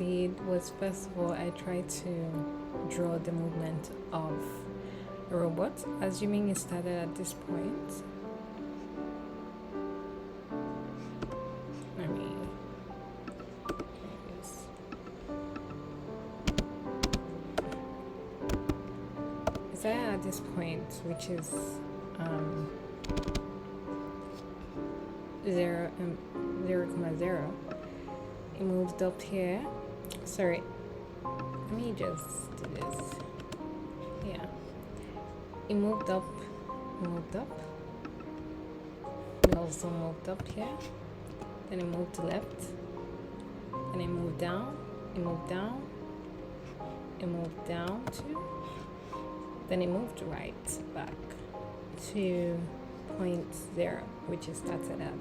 did was, first of all, I tried to draw the movement of a robot, assuming it started at this point. Let me started at this point, which is 0, 0,0. It moved up here. Sorry, let me just do this. Yeah, it moved up. It also moved up here. Then it moved left. And it moved down. It moved down. It moved down too. Then it moved right back to 0.0, which it started at.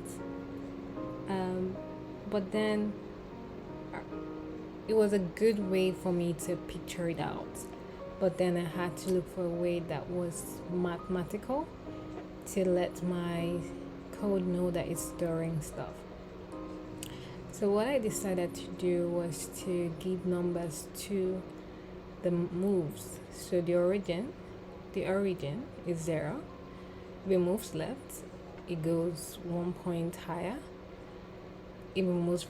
But then it was a good way for me to picture it out. But then I had to look for a way that was mathematical to let my code know that it's storing stuff. So what I decided to do was to give numbers to the moves. So the origin is 0. If it moves left, it goes 1 point higher. If it moves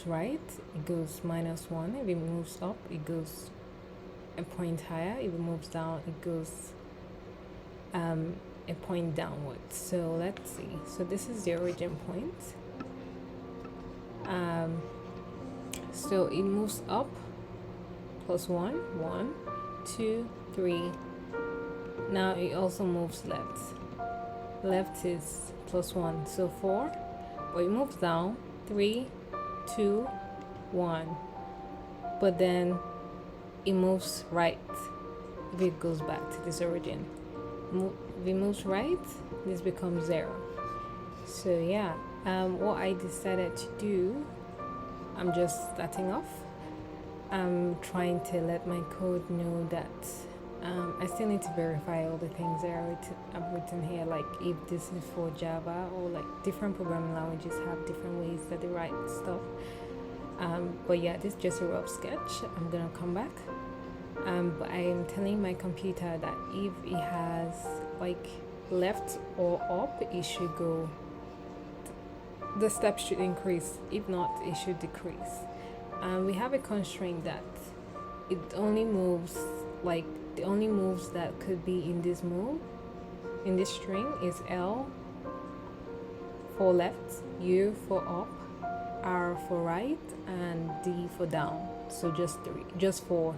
right, it goes -1. If it moves up, it goes a point higher. If it moves down, it goes a point downwards. So let's see. So this is the origin point. So it moves up +1, 1, 2, 3. Now it also moves left. Left is +1, so 4. But it moves down 3, 2, 1. But then it moves right if it goes back to this origin. If it moves right, this becomes 0. So yeah, what I decided to do, I'm just starting off. I'm trying to let my code know that I still need to verify all the things that I've written here, like if this is for Java, or like different programming languages have different ways that they write stuff. But yeah, this is just a rough sketch. I'm gonna come back. But I am telling my computer that if it has like left or up, it should go, the steps should increase. If not, it should decrease. We have a constraint that it only moves, like the only moves that could be in this string is L for left, U for up, R for right, and D for down. So just 4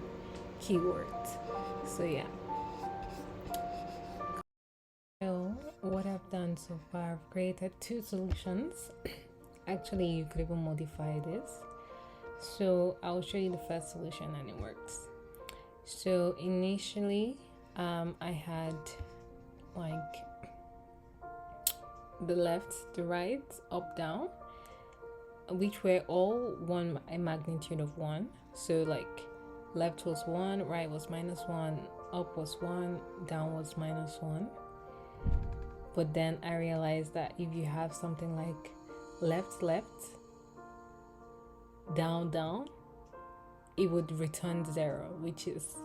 keywords. So yeah. So what I've done so far, I've created 2 solutions. Actually, you could even modify this. So I'll show you the first solution, and it works. So initially, I had like the left, the right, up, down, which were all a magnitude of 1. So like left was 1, right was -1, up was 1, down was -1. But then I realized that if you have something like left, down, it would return 0, which is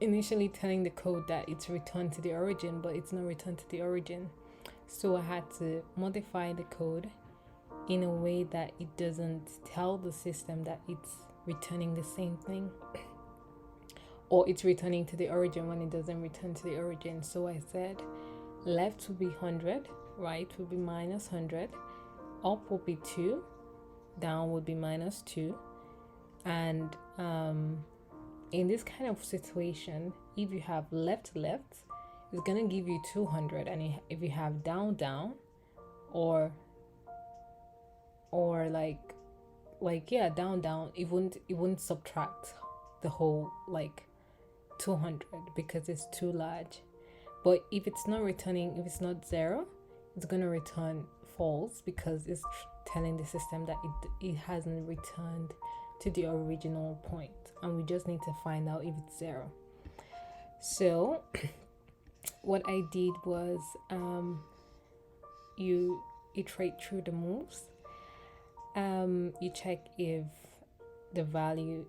initially telling the code that it's returned to the origin, but it's not returned to the origin. So I had to modify the code in a way that it doesn't tell the system that it's returning the same thing, or it's returning to the origin when it doesn't return to the origin. So I said left would be 100, right would be -100, up would be 2, down would be -2. And in this kind of situation, if you have left, it's gonna give you 200, and if you have down, or down, it won't subtract the whole like 200 because it's too large. But if it's not 0, it's gonna return false because it's telling the system that it hasn't returned to the original point, and we just need to find out if it's 0. So what I did was you iterate through the moves. You check if the value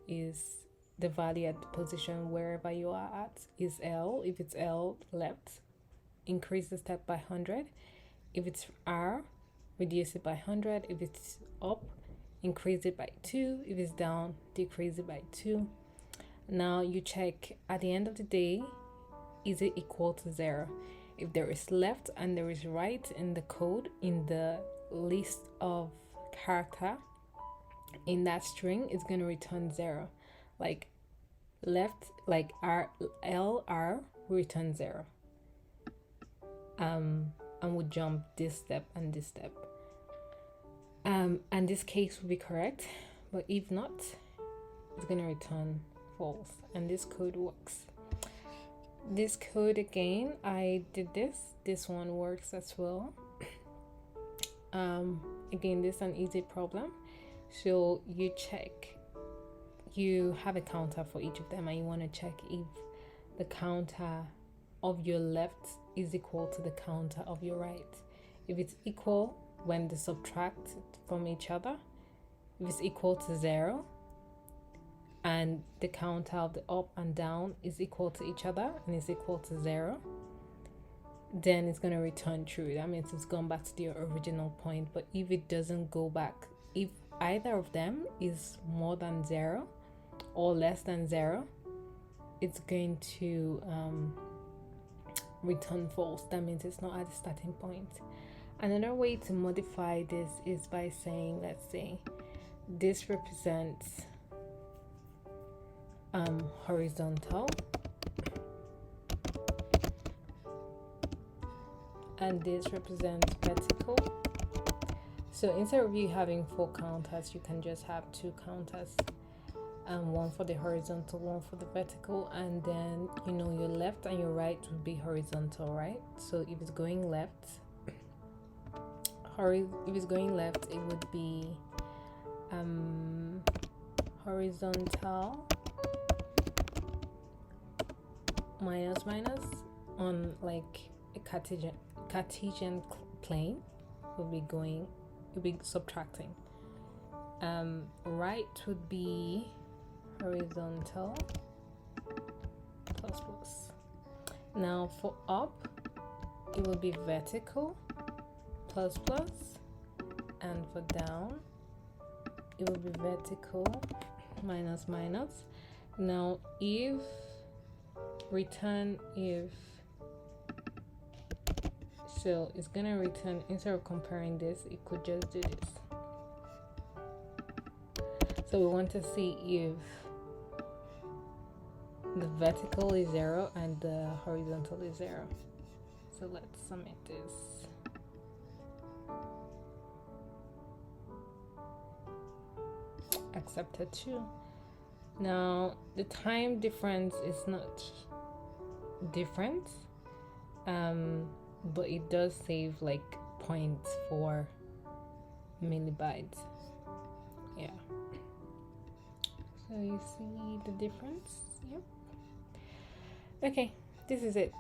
at the position wherever you are at is L. If it's L, left, increase the step by 100. If it's R, reduce it by 100. If it's up, increase it by 2. If it's down, decrease it by 2. Now you check at the end of the day, is it equal to 0? If there is left and there is right in the code, in the list of character in that string, it's going to return 0. Like left, like R return 0. And we jump this step and this step. And this case will be correct, but if not, it's going to return false. And this code works. This code again, I did this one works as well. Again, this is an easy problem. So you check, you have a counter for each of them, and you want to check if the counter of your left is equal to the counter of your right. If it's equal, when they subtract from each other, if it's equal to 0, and the counter of the up and down is equal to each other and is equal to 0, then it's going to return true. That means it's gone back to the original point. But if it doesn't go back, if either of them is more than 0 or less than 0, it's going to return false. That means it's not at the starting point. Another way to modify this is by saying, let's say this represents horizontal, and this represents vertical. So instead of you having 4 counters, you can just have 2 counters, one for the horizontal, one for the vertical, and then your left and your right would be horizontal, right? So if it's going left, it would be horizontal minus on like a Cartesian plane will be subtracting. Right would be horizontal plus. Now for up, it will be vertical plus, and for down, it will be vertical minus. Now so it's gonna return, instead of comparing this, it could just do this. So we want to see if the vertical is 0 and the horizontal is 0. So let's submit this. Accepted too. Now the time difference is not different, but it does save like 0.4 millibytes. Yeah. So you see the difference? Yep. Okay, this is it.